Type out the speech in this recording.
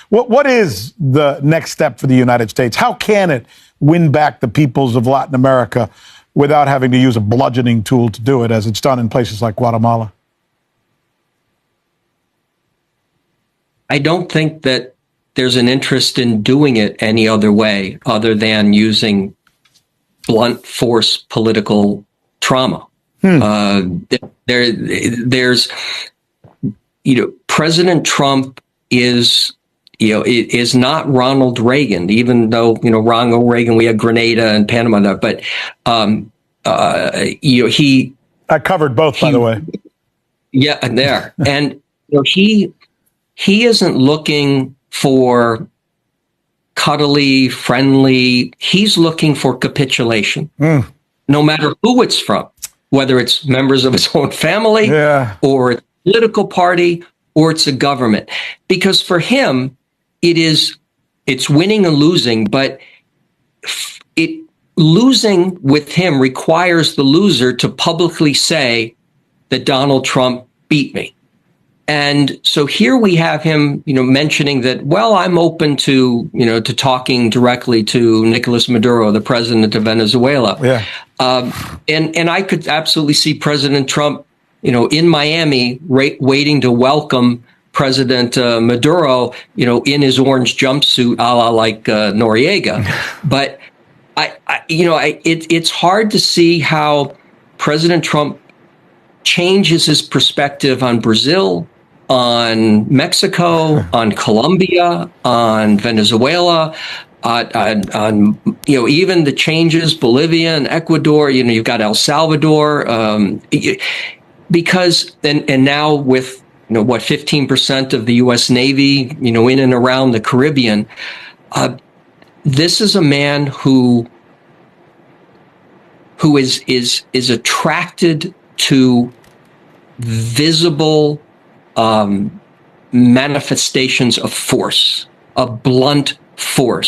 What is the next step for the United States? How can it win back the peoples of Latin America without having to use a bludgeoning tool to do it, as it's done in places like Guatemala? I don't think that there's an interest in doing it any other way other than using blunt force political trauma. There's, President Trump is not Ronald Reagan, even though, Ronald Reagan, we had Grenada and Panama, but, he. I covered both, by the way. Yeah, there. And, he isn't looking for cuddly, friendly. He's looking for capitulation, no matter who it's from, whether it's members of his own family or a political party or it's a government. Because for him, it's winning and losing, but losing with him requires the loser to publicly say that Donald Trump beat me. And so here we have him, mentioning that, well, I'm open to, to talking directly to Nicolas Maduro, the president of Venezuela. Yeah. And I could absolutely see President Trump, in Miami, waiting to welcome President Maduro, in his orange jumpsuit, a la like Noriega. But it's hard to see how President Trump changes his perspective on Brazil, on Mexico, on Colombia, on Venezuela, on even the changes, Bolivia and Ecuador, you've got El Salvador, because and now with 15% of the U.S. Navy, in and around the Caribbean, this is a man who is attracted to visible manifestations of force, of blunt force.